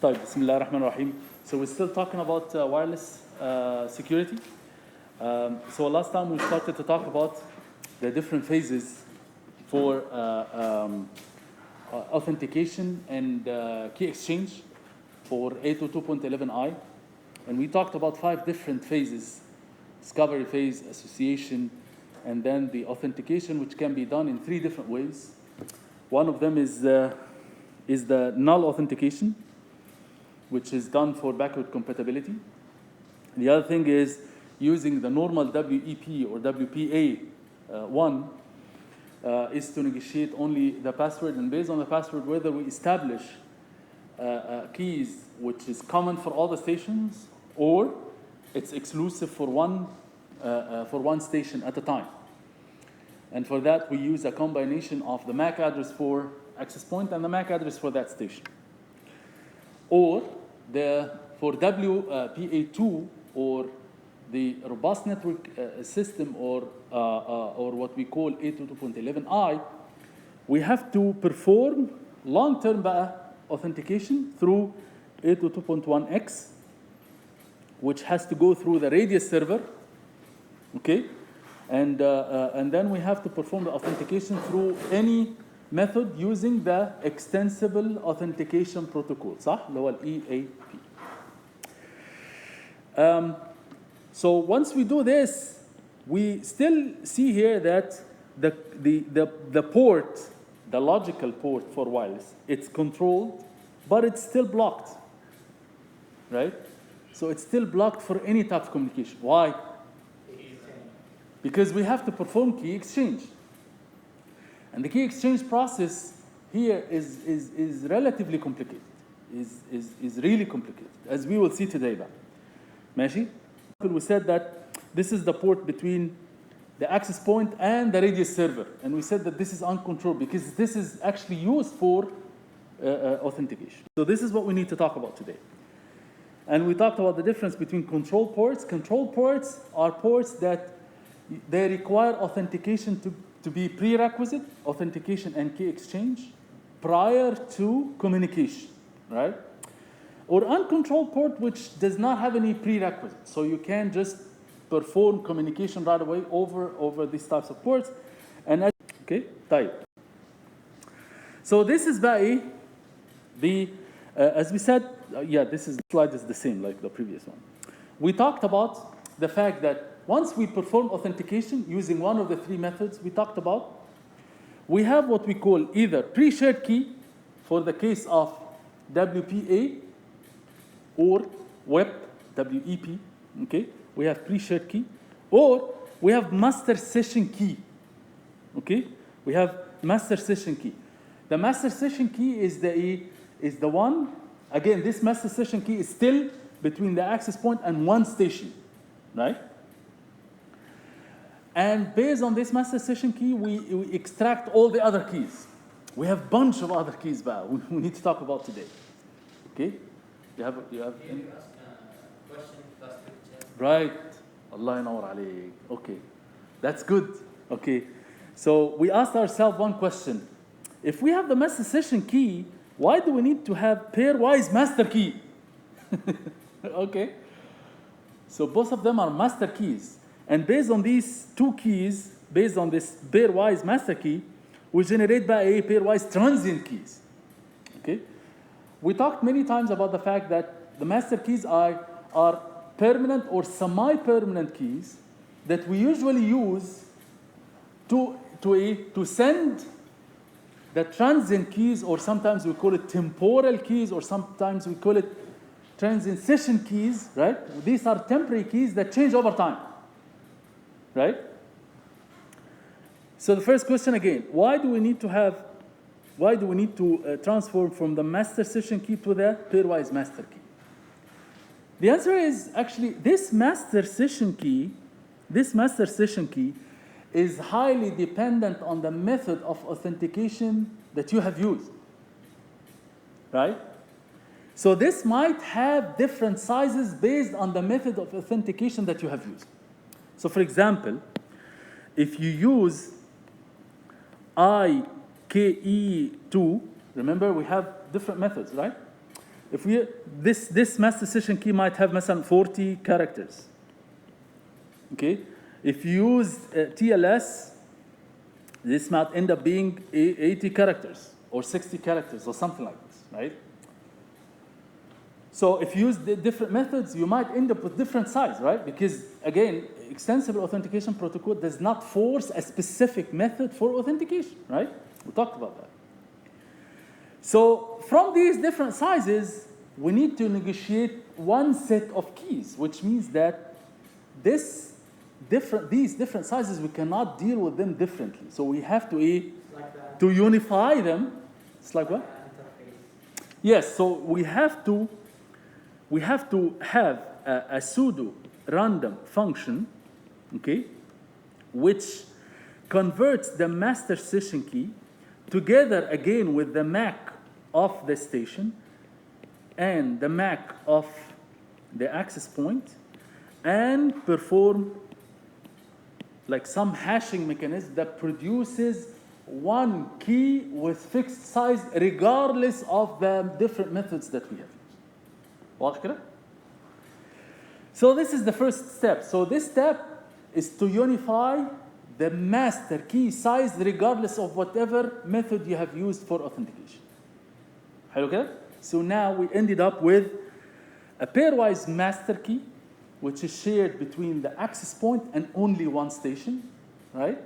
طيب بسم الله الرحمن الرحيم. So we're still talking about wireless security. So last time we started to talk about the different phases for authentication and key exchange for 802.11i. And we talked about 5 different phases: discovery phase, association, and then the authentication, which can be done in 3 different ways. One of them is the null authentication, which is done for backward compatibility. The other thing is using the normal WEP or WPA1 is to negotiate only the password, and based on the password, whether we establish keys which is common for all the stations or it's exclusive for one station at a time. And for that, we use a combination of the MAC address for access point and the MAC address for that station. Or for WPA2 or the robust network system or what we call 802.11i, we have to perform long-term authentication through 802.1x, which has to go through the radius server, okay? And then we have to perform the authentication through any method using the extensible authentication protocol, صح؟ اللي هو EAP. So once we do this, we still see here that the port, the logical port for wireless, it's controlled, but it's still blocked, right? So it's still blocked for any type of communication. Why? Because we have to perform key exchange. And the key exchange process here is relatively complicated, is really complicated, as we will see today. ماشي? We said that this is the port between the access point and the radius server. And we said that this is uncontrolled because this is actually used for authentication. So this is what we need to talk about today. And we talked about the difference between control ports. Control ports are ports that they require authentication to be prerequisite, authentication and key exchange, prior to communication, right? Or uncontrolled port, which does not have any prerequisites. So you can just perform communication right away over these types of ports. And okay, type. So this is by as we said, this slide is the same like the previous one. We talked about the fact that once we perform authentication using one of the 3 methods we talked about, we have what we call either pre-shared key for the case of WPA or WEP, WEP, okay? We have pre-shared key, or we have master session key, okay? We have master session key. The master session key is the one, again, this master session key is still between the access point and one station, right? And based on this master session key, we extract all the other keys. We have a bunch of other keys we need to talk about today. Okay? You have any? Question plus picture. Right. Allah yanawar alayk. Okay. That's good. Okay. So we asked ourselves one question. If we have the master session key, why do we need to have pairwise master key? Okay. So both of them are master keys. And based on these 2 keys, based on this pairwise master key, we generate by a pairwise transient keys. Okay? We talked many times about the fact that the master keys are permanent or semi-permanent keys that we usually use to send the transient keys, or sometimes we call it temporal keys, or sometimes we call it transient session keys, right? These are temporary keys that change over time. Right? So the first question again, why do we need to transform from the master session key to the pairwise master key? The answer is actually this master session key is highly dependent on the method of authentication that you have used. Right? So this might have different sizes based on the method of authentication that you have used. So for example, if you use IKE2, remember we have different methods, right? if we this master session key might have مثلا 40 characters. Okay, if you use TLS, this might end up being 80 characters or 60 characters or something like this, right? So if you use the different methods, you might end up with different size, right? Because again, extensible authentication protocol does not force a specific method for authentication, right? We talked about that. So from these different sizes, we need to negotiate one set of keys, which means that these different sizes, we cannot deal with them differently. So we have to to unify them. It's like what? Yes. So we have to have a pseudo random function, okay, which converts the master session key together again with the MAC of the station and the MAC of the access point, and perform like some hashing mechanism that produces one key with fixed size regardless of the different methods that we have used. واضح كده؟ So this is the first step. So this step is to unify the master key size regardless of whatever method you have used for authentication. حلو كده؟ So now we ended up with a pairwise master key, which is shared between the access point and only one station, right?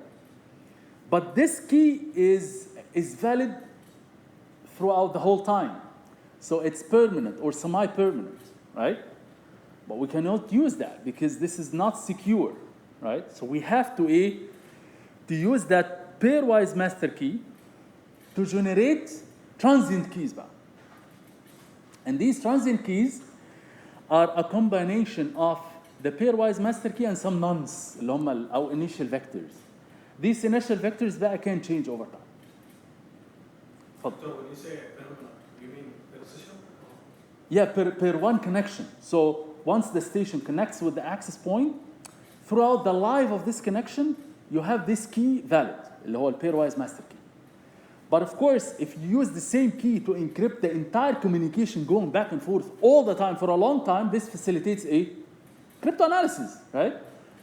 But this key is valid throughout the whole time. So it's permanent or semi-permanent, right? But we cannot use that because this is not secure, right? So we have to use that pairwise master key to generate transient keys back. And these transient keys are a combination of the pairwise master key and some nonce, اللي هم our initial vectors. These initial vectors that can change over time. So when you say permanent, you mean per session? Yeah, per one connection. So once the station connects with the access point, throughout the life of this connection, you have this key valid, اللي هو pairwise master key. But of course, if you use the same key to encrypt the entire communication going back and forth all the time for a long time, this facilitates a cryptanalysis, right?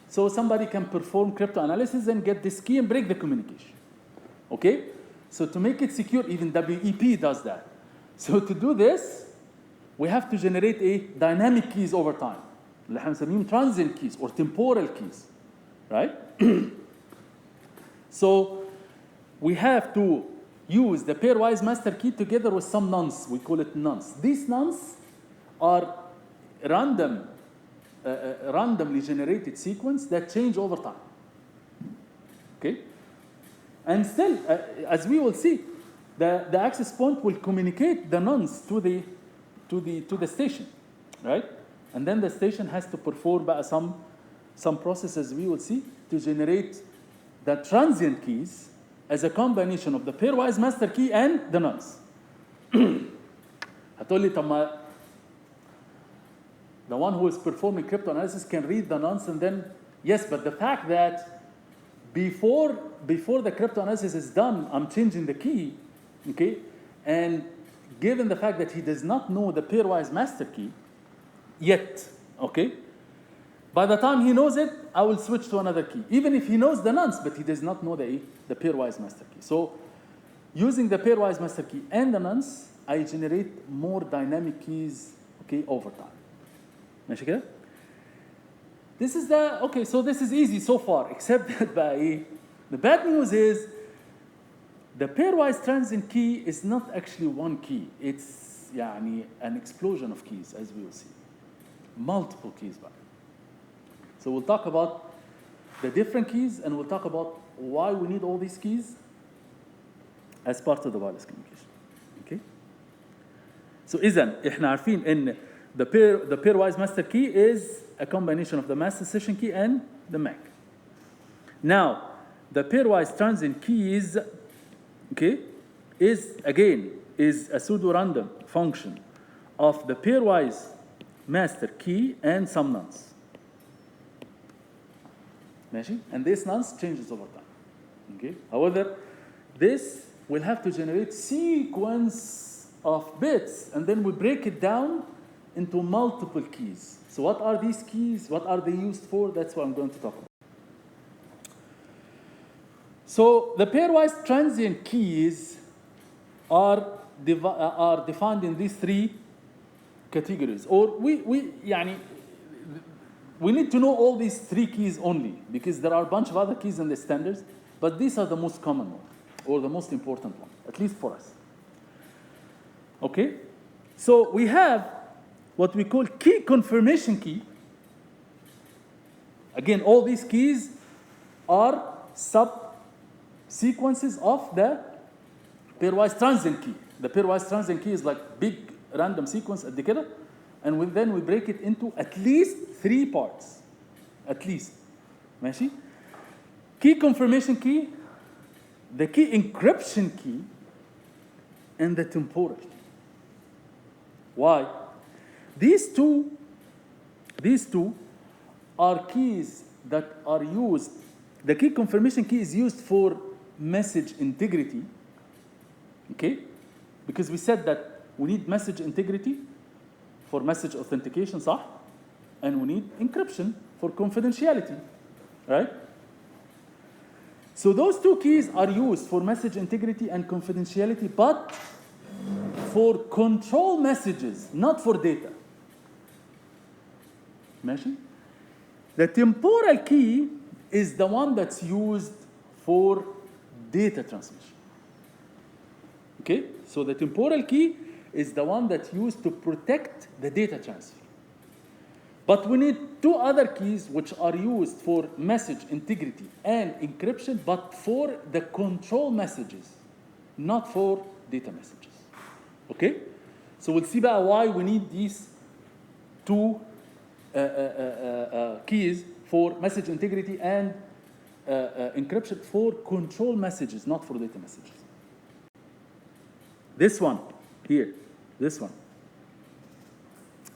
So somebody can perform cryptanalysis and get this key and break the communication. Okay? So to make it secure, even WEP does that. So to do this, we have to generate a dynamic keys over time. اللي احنا بنسميهم transient keys or temporal keys, right? So we have to use the pairwise master key together with some nonce. We call it nonce. These nonce are randomly generated sequence that change over time. Okay? And still, as we will see, the access point will communicate the nonce to the station, right? And then the station has to perform some processes we will see to generate the transient keys as a combination of the pairwise master key and the nonce. هتقول لي طب ما the one who is performing cryptanalysis can read the nonce and then yes, but the fact that before the cryptanalysis is done, I'm changing the key, okay? And given the fact that he does not know the pairwise master key yet, okay? By the time he knows it, I will switch to another key. Even if he knows the nonce, but he does not know the pairwise master key. So using the pairwise master key and the nonce, I generate more dynamic keys, okay, over time. ماشي كده؟ This is so this is easy so far, except that the bad news is the pairwise transient key is not actually one key. It's يعني an explosion of keys, as we will see. Multiple keys back. So we'll talk about the different keys and we'll talk about why we need all these keys as part of the wireless communication. Okay? So إذن إحنا عارفين إن the pairwise master key is a combination of the master session key and the MAC. Now, the pairwise transient keys, okay, is a pseudo-random function of the pairwise master key and some nonce. ماشي? And this nonce changes over time. Okay? However, this will have to generate sequence of bits, and then we break it down into multiple keys. So what are these keys? What are they used for? That's what I'm going to talk about. So the pairwise transient keys are defined in these three categories. Or we need to know all these three keys only, because there are a bunch of other keys in the standards, but these are the most common ones, or the most important one, at least for us. Okay? So we have what we call key confirmation key. Again, all these keys are subsequences of the pairwise transient key. The pairwise transient key is like big random sequence at the كده, and then we break it into at least 3 parts. At least. ماشي? Key confirmation key, the key encryption key, and the temporal key. Why? These two are keys that are used. The key confirmation key is used for message integrity. Okay? Because we said that we need message integrity for message authentication, صح? And we need encryption for confidentiality, right? So those two keys are used for message integrity and confidentiality, but for control messages, not for data. ماشي? The temporal key is the one that's used for data transmission. Okay? So the temporal key is the one that's used to protect the data transfer. But we need 2 other keys which are used for message integrity and encryption, but for the control messages, not for data messages. Okay? So we'll see about why we need these 2 keys for message integrity and encryption for control messages, not for data messages. This one here, this one.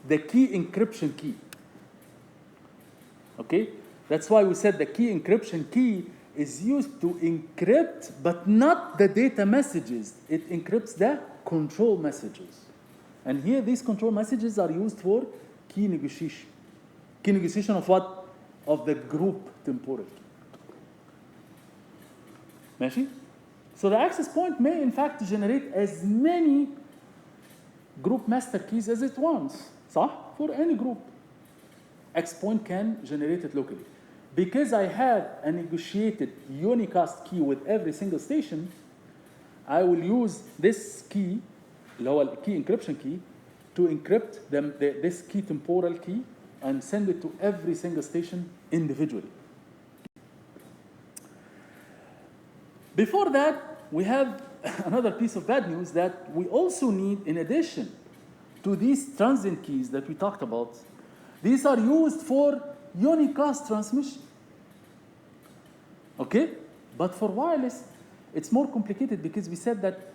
The key encryption key. Okay? That's why we said the key encryption key is used to encrypt, but not the data messages. It encrypts the control messages. And here, these control messages are used for key negotiation. Key negotiation of what? Of the group temporal key. ماشي? So the access point may, in fact, generate as many group master keys as it wants. صح? For any group. X point can generate it locally. Because I have a negotiated unicast key with every single station, I will use this key, اللي هو key encryption key, to encrypt this key temporal key and send it to every single station individually. Before that, we have another piece of bad news that we also need, in addition to these transient keys that we talked about, these are used for unicast transmission. Okay? But for wireless, it's more complicated because we said that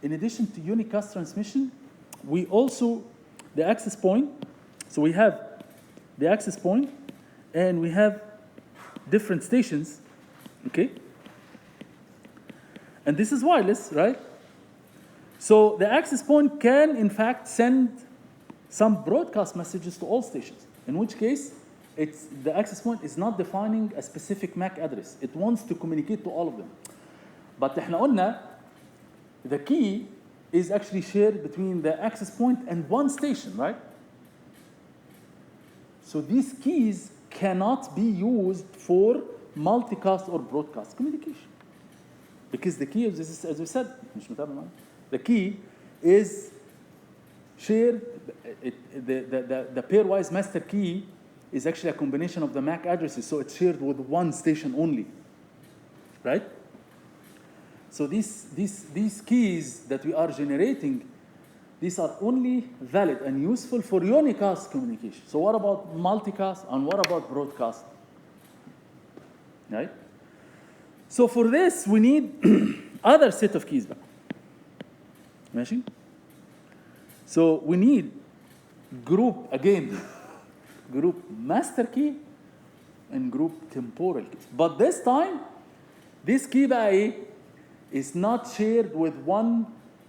in addition to unicast transmission, we also, the access point, so we have the access point and we have different stations, okay? And this is wireless, right? So the access point can, in fact, send some broadcast messages to all stations, in which case the access point is not defining a specific MAC address. It wants to communicate to all of them. But احنا قلنا the key is actually shared between the access point and one station, right? So these keys cannot be used for multicast or broadcast communication. Because the key, as we said, the key is shared, the pairwise master key is actually a combination of the MAC addresses, so it's shared with one station only, right? So these keys that we are generating, these are only valid and useful for unicast communication. So what about multicast and what about broadcast? Right? So for this, we need other set of keys. ماشي? So we need group, again, group master key and group temporal keys. But this time, this key بقى is not shared with one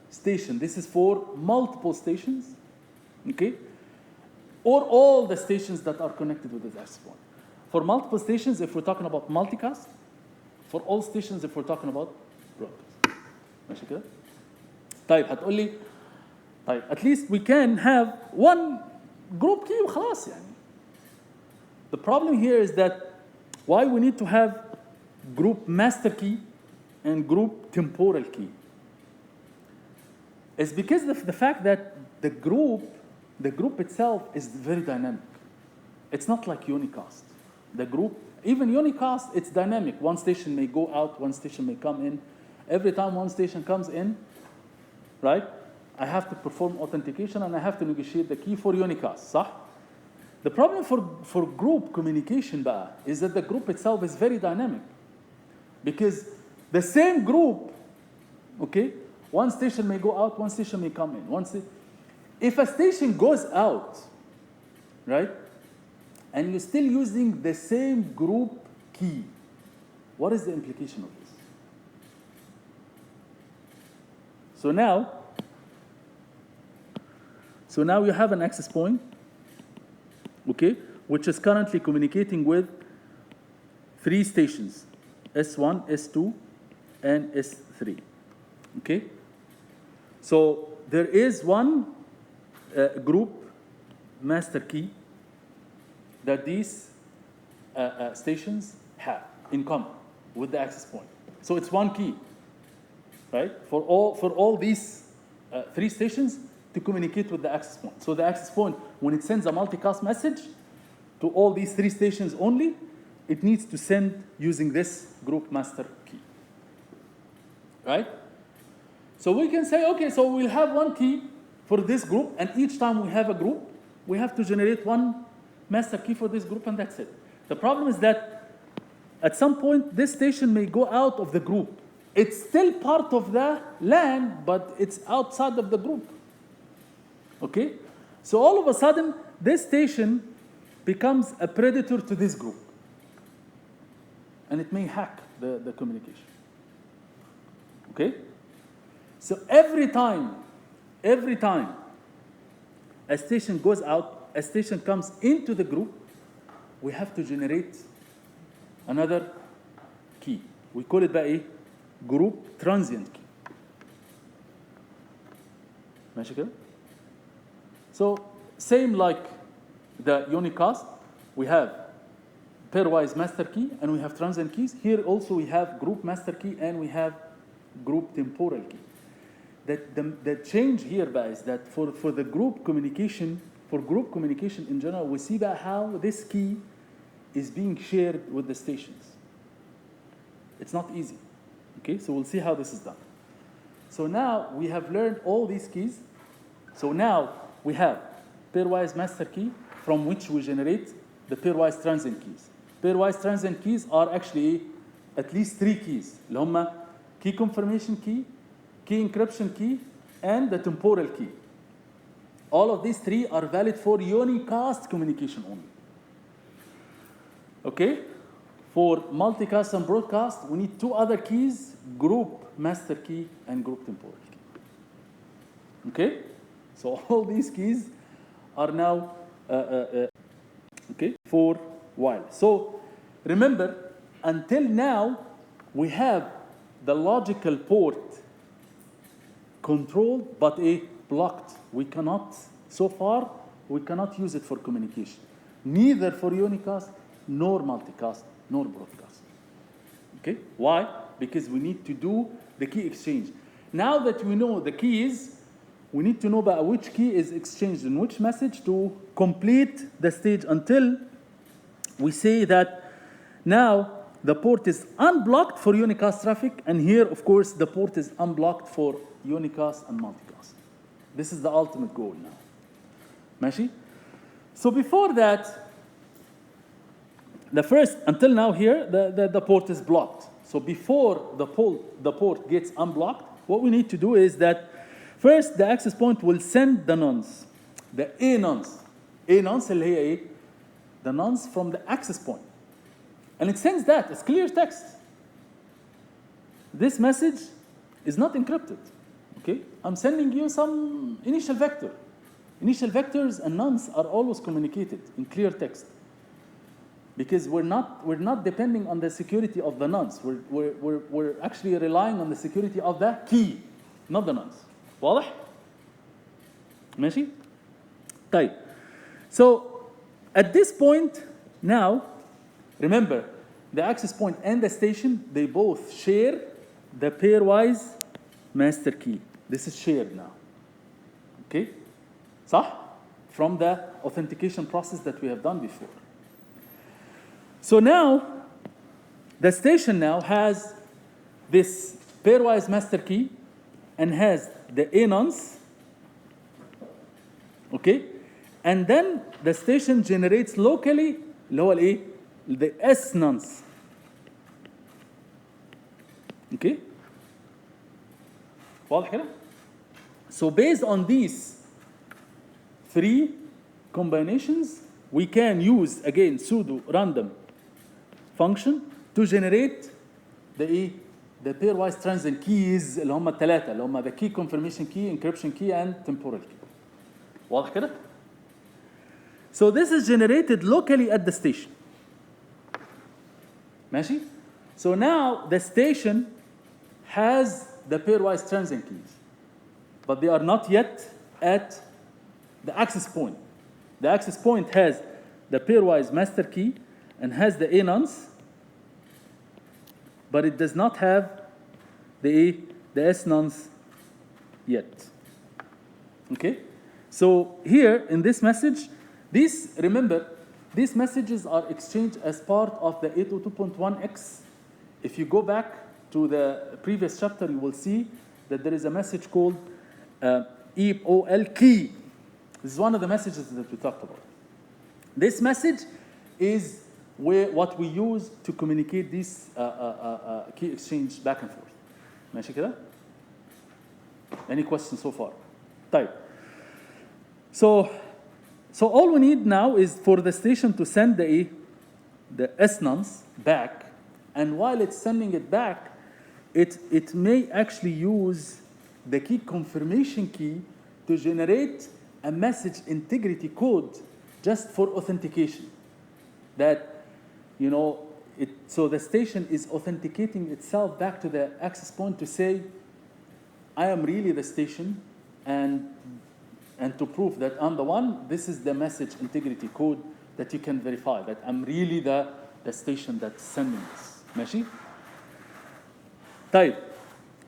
station. This is for multiple stations, okay? Or all the stations that are connected with this access point. For multiple stations, if we're talking about multicast. For all stations, if we're talking about broadcast. ماشي كده؟ طيب هتقول لي طيب at least we can have one group key وخلاص يعني. The problem here is that why we need to have group master key and group temporal key. It's because of the fact that the group itself is very dynamic. It's not like unicast. The group, even unicast, it's dynamic. One station may go out, one station may come in. Every time one station comes in, right, I have to perform authentication and I have to negotiate the key for unicast, صح? The problem for group communication بقى is that the group itself is very dynamic. Because the same group, okay, one station may go out, one station may come in. If a station goes out, right, and you're still using the same group key, what is the implication of this? So now you have an access point, okay, which is currently communicating with 3 stations, S1, S2, and S3, okay? So there is one group master key that these stations have in common with the access point. So it's one key, right? For all these 3 stations to communicate with the access point. So the access point, when it sends a multicast message to all these 3 stations only, it needs to send using this group master key, right? So we can say, okay, so we'll have one key for this group, and each time we have a group, we have to generate one master key for this group, and that's it. The problem is that at some point, this station may go out of the group. It's still part of the LAN, but it's outside of the group. Okay? So all of a sudden, this station becomes a predator to this group. And it may hack the communication. Okay? So every time a station goes out, a station comes into the group, we have to generate another key. We call it by a group transient key. ماشي كده؟ So same like the unicast, we have pairwise master key and we have transient keys. Here also we have group master key and we have group temporal key. The change here is that for the group communication, for group communication in general, we see that how this key is being shared with the stations. It's not easy. Okay, so we'll see how this is done. So now we have learned all these keys. So now we have pairwise master key from which we generate the pairwise transient keys. Pairwise transient keys are actually at least 3 keys. اللي هم key confirmation key, key encryption key, and the temporal key. All of these 3 are valid for unicast communication only. Okay? For multicast and broadcast, we need 2 other keys, group master key and group temporal key. Okay? So all these keys are now okay, for wireless. So remember, until now, we have the logical port controlled, but blocked. We cannot, so far, we cannot use it for communication. Neither for unicast, nor multicast, nor broadcast. Okay? Why? Because we need to do the key exchange. Now that we know the keys, we need to know about which key is exchanged in which message to complete the stage until we say that now the port is unblocked for unicast traffic, and here, of course, the port is unblocked for unicast and multicast. This is the ultimate goal now. ماشي? So before that, the first, until now here, the port is blocked. So before the port gets unblocked, what we need to do is that first the access point will send the nonce, the A nonce. A nonce اللي هي ايه؟ The nonce from the access point. And it sends that, it's clear text. This message is not encrypted. Okay? I'm sending you some initial vector. Initial vectors and nonce are always communicated in clear text. Because we're not depending on the security of the nonce. We're actually relying on the security of the key, not the nonce. واضح؟ ماشي؟ طيب. So at this point now, remember, the access point and the station, they both share the pairwise master key. This is shared now. Okay? صح? From the authentication process that we have done before. So now, the station now has this pairwise master key and has the A nonce, okay? And then the station generates locally اللي هو الايه؟ the S nonce. Okay? واضح كده؟ So based on these three combinations, we can use again pseudo-random function to generate the pairwise transient keys اللي هم الثلاثة اللي هم the key confirmation key, encryption key, and temporal key. واضح كده؟ So this is generated locally at the station. ماشي؟ So now the station has the pairwise transient keys, but they are not yet at the access point. The access point has the pairwise master key and has the A nonce, but it does not have the S nonce yet. Okay? So here in this message, remember, these messages are exchanged as part of the 802.1x. If you go back to the previous chapter, you will see that there is a message called EOL key. This is one of the messages that we talked about. This message is what we use to communicate this key exchange back and forth. ماشي كده؟ Any questions so far? طيب. So all we need now is for the station to send the S nonce back, and while it's sending it back, it may actually use the key confirmation key to generate a message integrity code just for authentication. That, you know, so the station is authenticating itself back to the access point to say, I am really the station, and to prove that I'm the one, this is the message integrity code that you can verify, that I'm really the station that's sending this. ماشي? طيب.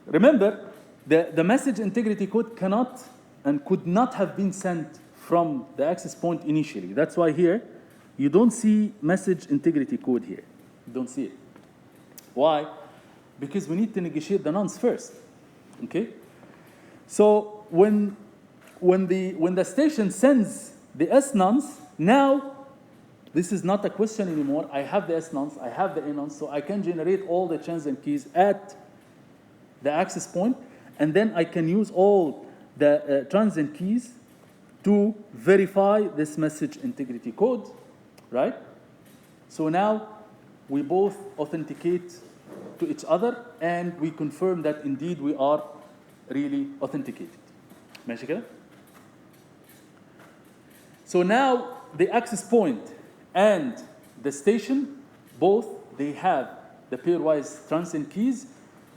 Remember, the message integrity code cannot and could not have been sent from the access point initially. That's why here, you don't see message integrity code here. You don't see it. Why? Because we need to negotiate the nonce first. Okay? So when the station sends the S nonce, now this is not a question anymore. I have the S nonce, I have the A nonce, so I can generate all the transient keys at the access point, and then I can use all the transient keys to verify this message integrity code, right? So now we both authenticate to each other, and we confirm that indeed we are really authenticated. ماشي كده؟ So now the access point and the station, both they have the pairwise transient keys,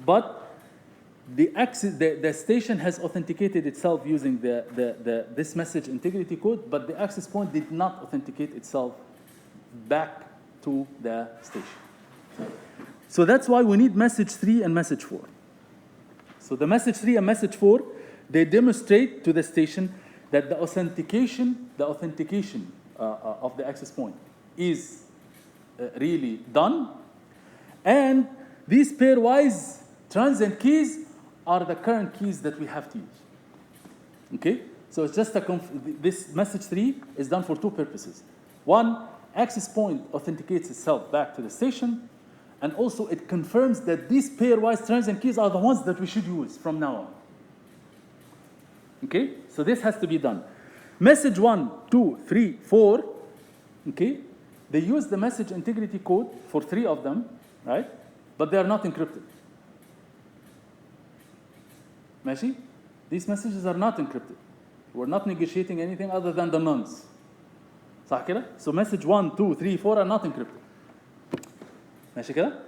but the station has authenticated itself using this message integrity code, but the access point did not authenticate itself back to the station. So that's why we need message 3 and message 4. So the message 3 and message 4, they demonstrate to the station that the authentication of the access point is really done, and these pairwise transient keys are the current keys that we have to use. Okay? So it's just this message 3 is done for two purposes. One, access point authenticates itself back to the station, and also it confirms that these pairwise transient keys are the ones that we should use from now on. Okay? So this has to be done. Message 1, 2, 3, 4, okay? They use the message integrity code for 3 of them, right? But they are not encrypted. ماشي؟ These messages are not encrypted. We're not negotiating anything other than the nonce. صح كده؟ So message 1, 2, 3, 4 are not encrypted. ماشي كده؟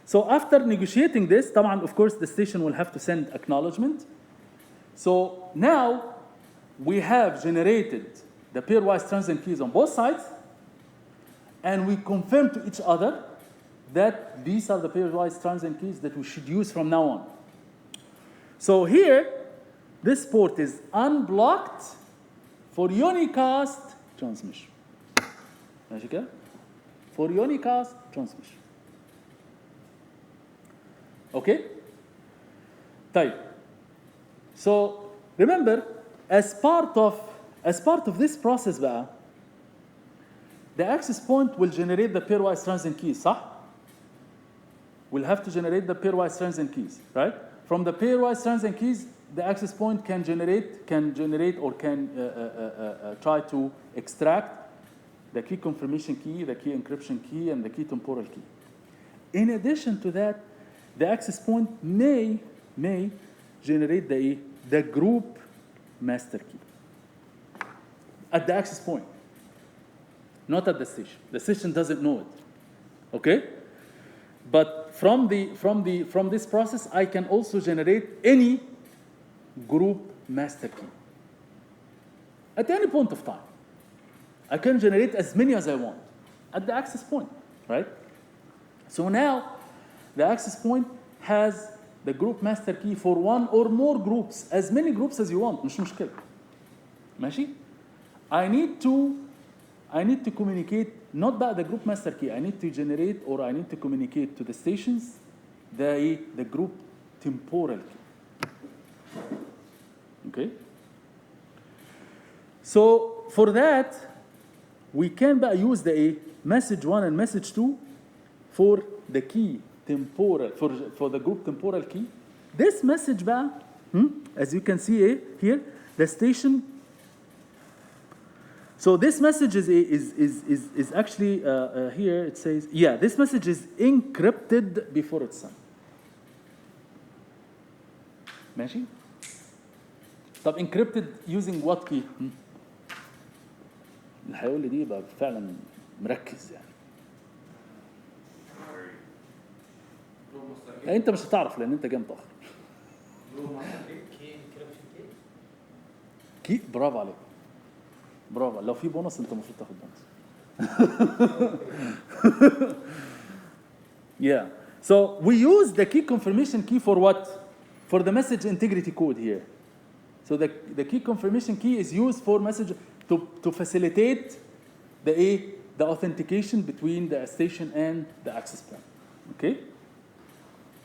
So after negotiating this, طبعا of course the station will have to send acknowledgement. So now we have generated the pairwise transient keys on both sides, and we confirm to each other that these are the pairwise transient keys that we should use from now on. So here, this port is unblocked for unicast transmission. ماشي كده؟ For unicast transmission. Okay? طيب. So remember, as part of this process بقى, the access point will generate the pairwise transient keys, صح? We'll have to generate the pairwise transient keys, right? From the pairwise transient keys, the access point can generate or can try to extract the key confirmation key, the key encryption key, and the key temporal key. In addition to that, the access point may generate the group master key at the access point, not at the station. The station doesn't know it. Okay? But from this process, I can also generate any group master key at any point of time. I can generate as many as I want at the access point, right? So now the access point has the group master key for one or more groups, as many groups as you want. مش مشكلة. ماشي? I need to communicate not by the group master key. I need to generate or I need to communicate to the stations the group temporal key. Okay? So for that, we can use the message 1 and message 2 for the key temporal, for the group temporal key. This message as you can see here, the station. So this message is actually here it says, yeah, this message is encrypted before it's sent. ماشي؟ طب encrypted using what key؟ اللي هيقول لي دي يبقى فعلا مركز يعني. انت مش هتعرف لان انت جاي متاخر. كي برافو عليك. برافو، لو في بونص انت المفروض تاخد بونص. Yeah. So we use the key confirmation key for what? For the message integrity code here. So the key confirmation key is used for message to facilitate the authentication between the station and the access point. Okay?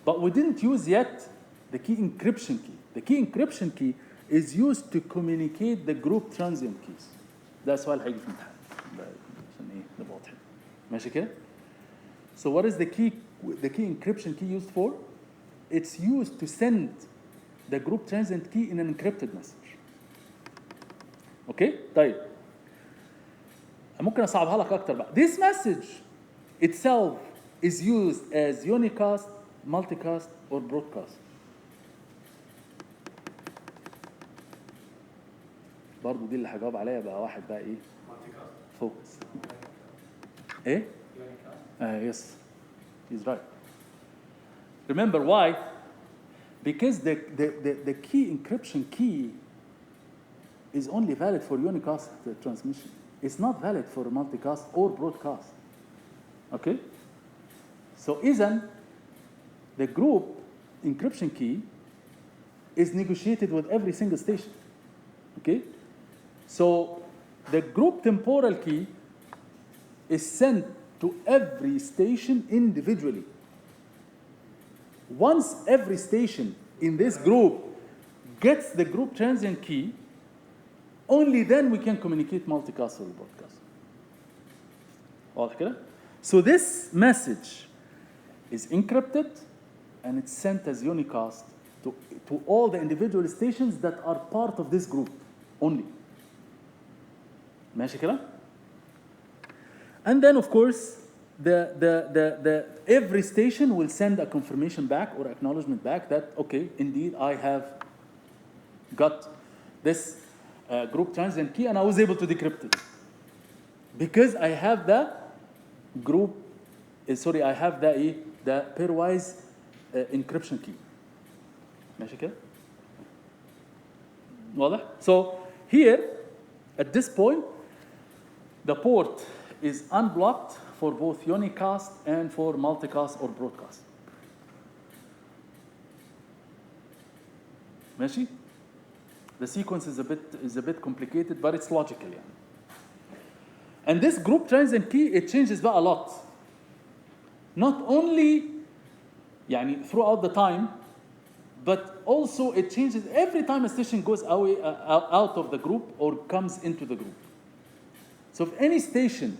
But we didn't use yet the key encryption key. The key encryption key is used to communicate the group transient keys. ده سؤال هيجي في الامتحان عشان نبقى واضحين. ماشي كده؟ So what is the key encryption key used for? It's used to send the group transient key in an encrypted message. Okay? طيب. ممكن أصعبها لك أكتر بقى. This message itself is used as unicast, multicast, or broadcast. برضو دي اللي هجاوب عليها بقى واحد بقى فوكس. ايه؟ Yes, he's right. Remember why? Because the key encryption key is only valid for unicast transmission. It's not valid for multicast or broadcast. Okay? So إذن the group encryption key is negotiated with every single station. Okay? So the group temporal key is sent to every station individually. Once every station in this group gets the group transient key, only then we can communicate multicast or broadcast. واضح كده؟ So this message is encrypted and it's sent as unicast to all the individual stations that are part of this group only. ماشي كده؟ And then of course every station will send a confirmation back or acknowledgement back that, okay, indeed, I have got this group transient key and I was able to decrypt it. Because I have the group, I have the pairwise encryption key. ماشي كده؟ واضح؟ So here, at this point, the port is unblocked for both unicast and for multicast or broadcast. ماشي? The sequence is a bit complicated, but it's logical. يعني. And this group transient key, it changes a lot. Not only يعني, throughout the time, but also it changes every time a station goes away, out of the group or comes into the group. So if any station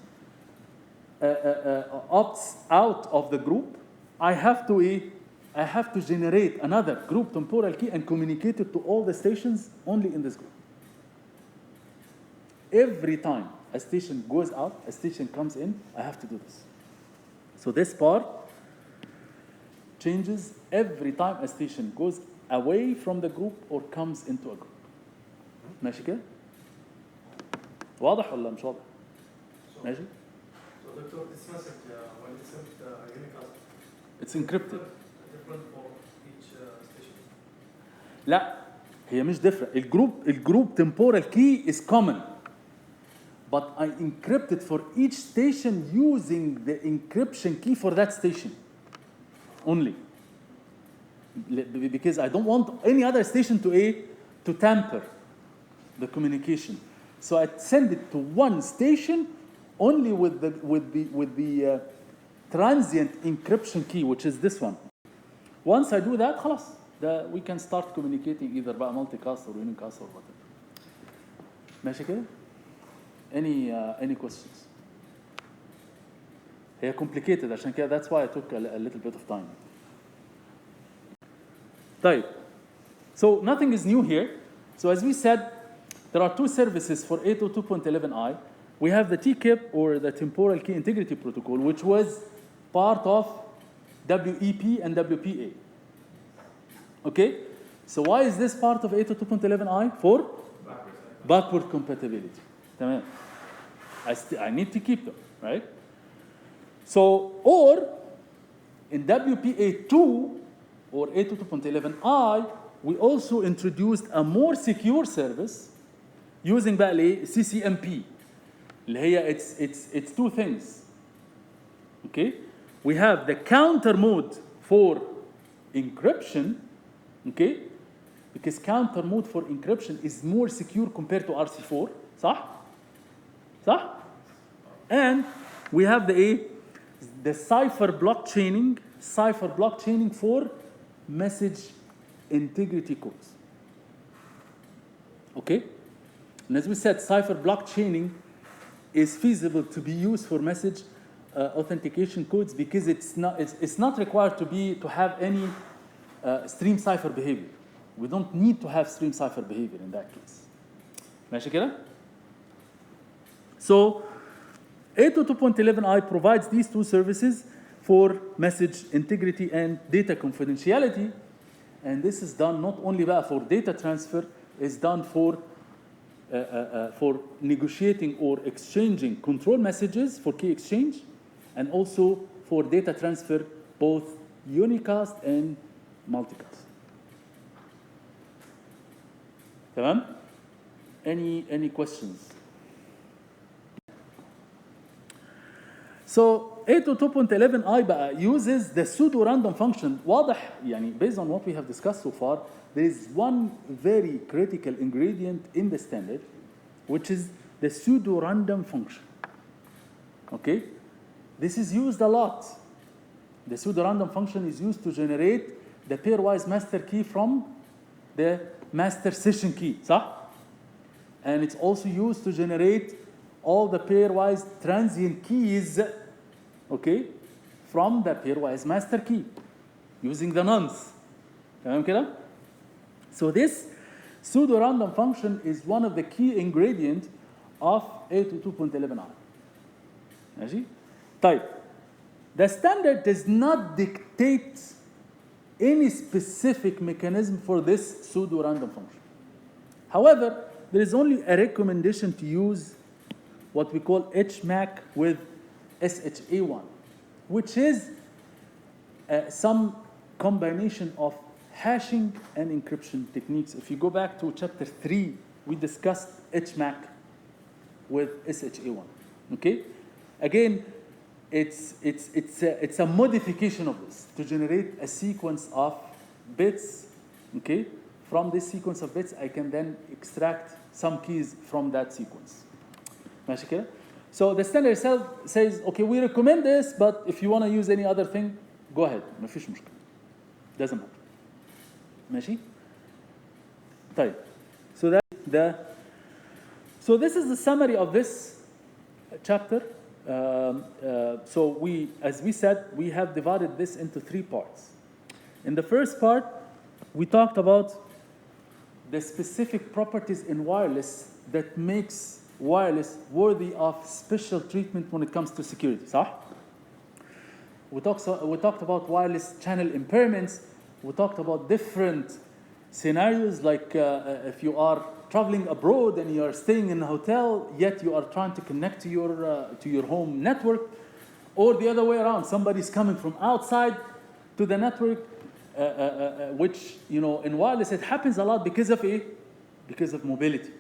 opts out of the group, I have to generate another group temporal key and communicate it to all the stations only in this group. Every time a station goes out, a station comes in, I have to do this. So this part changes every time a station goes away from the group or comes into a group. ماشي كده؟ واضح ولا مش واضح؟ ماشي؟ So Doctor, this message when it's sent unicast, It's encrypted. different for each station. لا هي مش different. الجروب temporal key is common. But I encrypt it for each station using the encryption key for that station only. Because I don't want any other station to tamper the communication. So I send it to one station only with the transient encryption key, which is this one. Once I do that, خلاص, we can start communicating either by multicast or unicast or whatever. ماشي كده؟ Any questions? هي complicated عشان كده, that's why I took a little bit of time. طيب. So nothing is new here. So as we said, there are two services for 802.11i. We have the TKIP, or the Temporal Key Integrity Protocol, which was part of WEP and WPA. Okay? So why is this part of 802.11i? For backward compatibility. تمام. I need to keep them, right? So, or in WPA2 or 802.11i, we also introduced a more secure service using بقى الايه CCMP اللي هي it's two things. Okay? We have the counter mode for encryption, okay? Because counter mode for encryption is more secure compared to RC4, صح? صح? And we have the cipher blockchaining for message integrity codes. Okay? And as we said, cipher blockchaining is feasible to be used for message authentication codes because it's not required to have any stream cipher behavior. We don't need to have stream cipher behavior in that case. ماشي كده؟ So 802.11i provides these two services for message integrity and data confidentiality, and this is done not only for data transfer, it's done for negotiating or exchanging control messages for key exchange, and also for data transfer, both unicast and multicast. تمام? Any questions? So 802.11i بقى uses the pseudo-random function. واضح يعني based on what we have discussed so far, there is one very critical ingredient in the standard, which is the pseudo-random function. Okay? This is used a lot. The pseudo-random function is used to generate the pairwise master key from the master session key, صح? And it's also used to generate all the pairwise transient keys, okay, from the pairwise master key using the nonce. تمام كده? So this pseudo-random function is one of the key ingredients of 802.11i. ماشي؟ طيب The standard does not dictate any specific mechanism for this pseudo-random function. However, there is only a recommendation to use what we call HMAC with SHA1, which is some combination of hashing and encryption techniques. If you go back to chapter 3, we discussed HMAC with SHA1. Okay? Again, it's a modification of this to generate a sequence of bits. Okay? From this sequence of bits, I can then extract some keys from that sequence. ماشي كده؟ So the standard itself says, okay, we recommend this, but if you want to use any other thing, go ahead. مفيش مشكلة. Doesn't matter. ماشي؟ طيب. So this is the summary of this chapter. So as we said, we have divided this into 3 parts. In the first part, we talked about the specific properties in wireless that makes wireless worthy of special treatment when it comes to security. صح? We talked about wireless channel impairments. We talked about different scenarios, like if you are traveling abroad and you are staying in a hotel, yet you are trying to connect to your home network, or the other way around, somebody's coming from outside to the network, which, you know, in wireless it happens a lot because of mobility.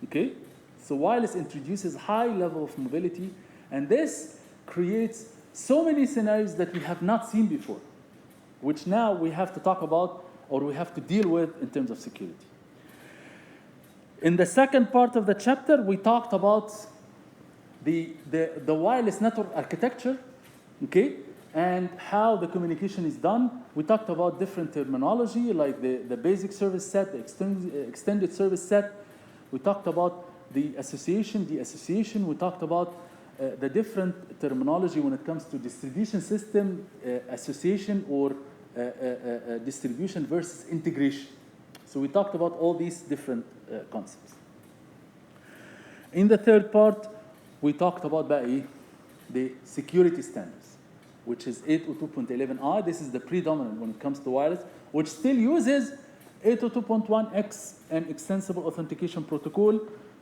Okay, so wireless introduces high level of mobility, and this creates so many scenarios that we have not seen before, which now we have to talk about or we have to deal with in terms of security. In the second part of the chapter, we talked about the wireless network architecture, okay, and how the communication is done. We talked about different terminology, like the basic service set, the extended service set. We talked about the association, the association. We talked about the different terminology when it comes to distribution system, association, or distribution versus integration. So we talked about all these different concepts. In the third part, we talked about the security standards, which is 802.11i. This is the predominant when it comes to wireless, which still uses 802.1x and extensible authentication protocol,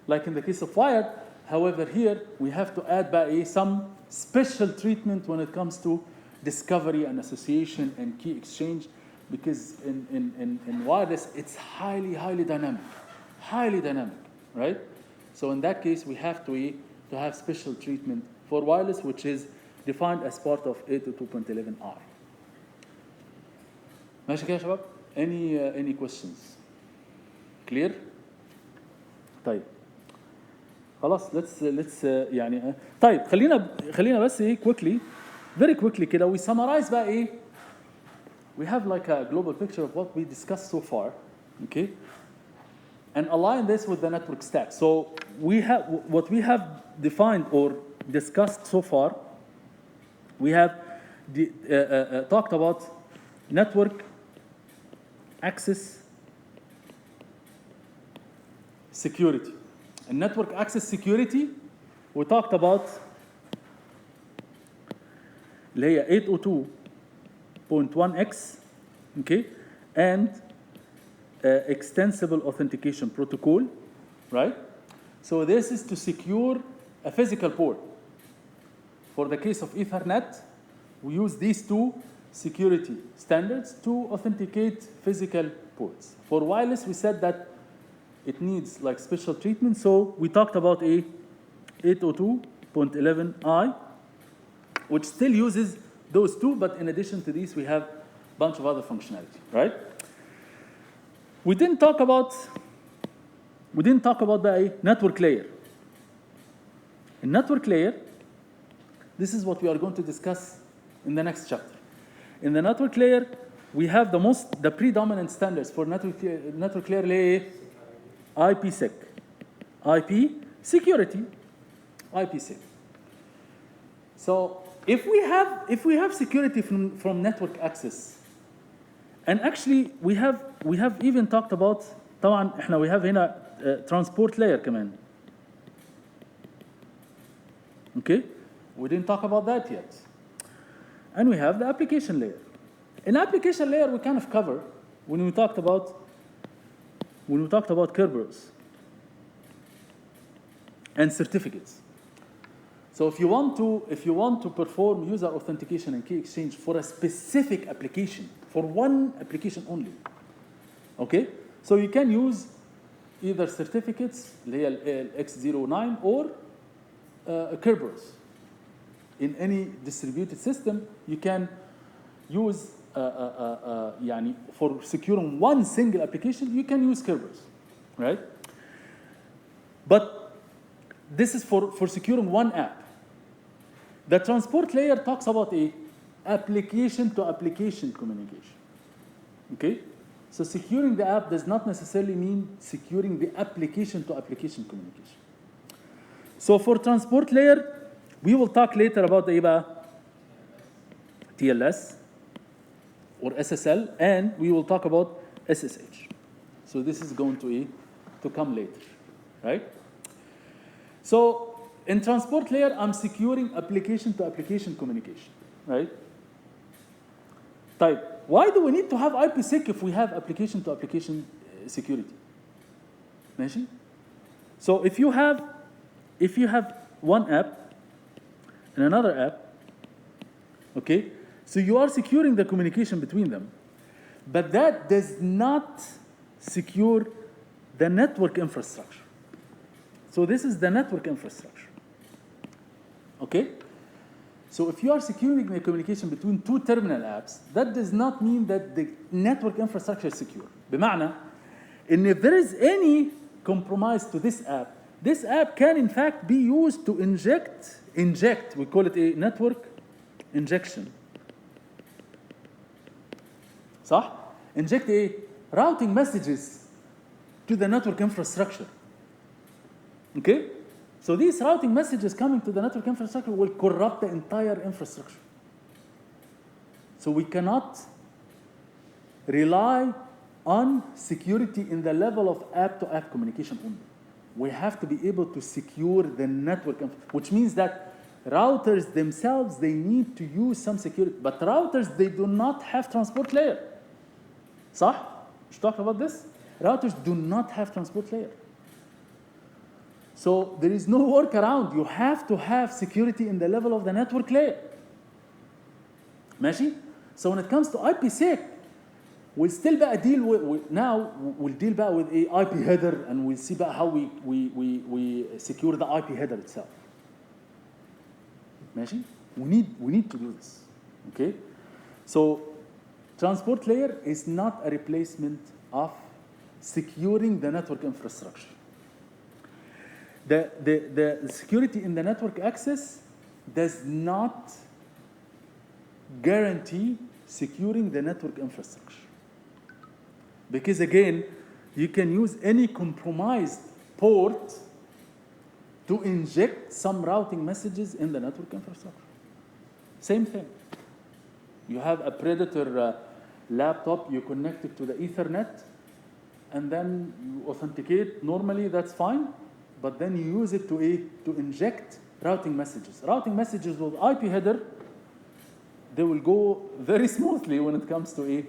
like in the case of wired. However, here we have to add some special treatment when it comes to discovery and association and key exchange, because in wireless it's highly dynamic, right? So in that case, we have to have special treatment for wireless, which is defined as part of 802.11i. ماشي كده يا شباب؟ Any questions? Clear? طيب خلاص let's يعني طيب خلينا بس very quickly كده we summarize we have like a global picture of what we discussed so far, okay, and align this with the network stack. So what we have defined or discussed so far. We have talked about network access security. In network access security, we talked about اللي هي 802.1x, okay, and extensible authentication protocol, right? So this is to secure a physical port. For the case of Ethernet, we use these 2 security standards to authenticate physical ports. For wireless, we said that it needs like special treatment, so we talked about 802.11i, which still uses those 2, but in addition to these, we have a bunch of other functionality, right? We didn't talk about the network layer. In network layer, this is what we are going to discuss in the next chapter. In the network layer, we have the predominant standards for network layer layer IPsec, IP security, IPsec. So if we have security from network access, and actually we have even talked about طبعا احنا we have هنا transport layer كمان. Okay, we didn't talk about that yet. and we have the application layer. In application layer, we kind of cover when we talked about Kerberos and certificates. So if you want to perform user authentication and key exchange for a specific application, for one application only, okay? So you can use either certificates, X09, or Kerberos. In any distributed system, you can use, for securing one single application, you can use Kerberos, right? But this is for securing one app. The transport layer talks about a application-to-application communication, okay? So securing the app does not necessarily mean securing the application-to-application communication. So for transport layer, we will talk later about the TLS or SSL, and we will talk about SSH. So this is going to come later, right? So in transport layer, I'm securing application-to-application communication, right? Type. Why do we need to have IPsec if we have application-to-application security? ماشي? So if you have one app and another app, okay, so you are securing the communication between them, but that does not secure the network infrastructure. So this is the network infrastructure, okay? So if you are securing the communication between two terminal apps, that does not mean that the network infrastructure is secure. بمعنى, and if there is any compromise to this app can in fact be used to inject, we call it a network injection. صح? Inject routing messages to the network infrastructure. Okay? So these routing messages coming to the network infrastructure will corrupt the entire infrastructure. So we cannot rely on security in the level of app-to-app communication only. We have to be able to secure the network, which means that routers themselves, they need to use some security. But routers, they do not have transport layer. صح? You talked about this? Routers do not have transport layer. So there is no workaround. You have to have security in the level of the network layer. ماشي? So when it comes to IPsec, we'll still deal with a IP header, and we'll see how we secure the IP header itself. ماشي? We need to do this. Okay? So transport layer is not a replacement of securing the network infrastructure. The security in the network access does not guarantee securing the network infrastructure. Because again, you can use any compromised port to inject some routing messages in the network infrastructure. Same thing. You have a Predator laptop, you connect it to the Ethernet, and then you authenticate. Normally, that's fine. But then you use it to inject routing messages. Routing messages with IP header, they will go very smoothly when it comes to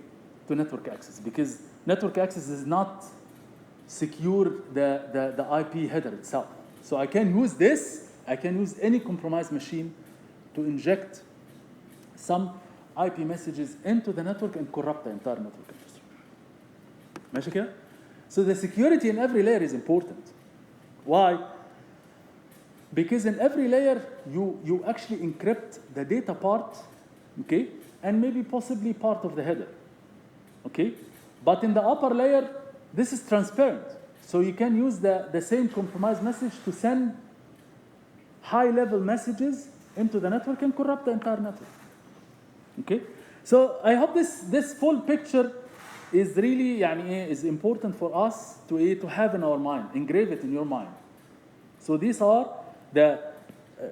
network access, because network access is not secure the IP header itself. So I can use this, I can use any compromised machine to inject some IP messages into the network and corrupt the entire network infrastructure. ماشي كده؟ So the security in every layer is important. Why? Because in every layer, you actually encrypt the data part, okay, and maybe possibly part of the header, okay? But in the upper layer, this is transparent. So you can use the same compromised message to send high-level messages into the network and corrupt the entire network, okay? So I hope this full picture is really is important for us to have in our mind, engrave it in your mind. So these are the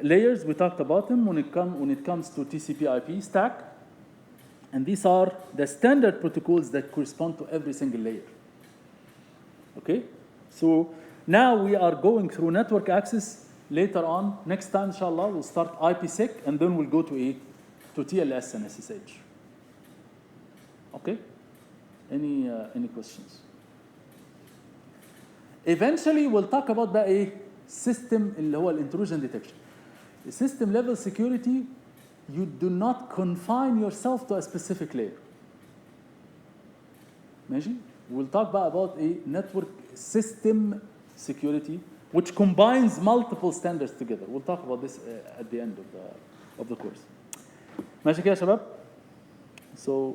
layers, we talked about them when it comes to TCP/IP stack, and these are the standard protocols that correspond to every single layer. Okay, so now we are going through network access. Later on, next time, inshallah, we'll start IPsec, and then we'll go to to TLS and SSH. Okay? Any questions? Eventually we'll talk about بقى ايه system اللي هو الintrusion detection. System level security, you do not confine yourself to a specific layer. ماشي؟ We'll talk about a network system security which combines multiple standards together. We'll talk about this at the end of the course. ماشي كده يا شباب؟ So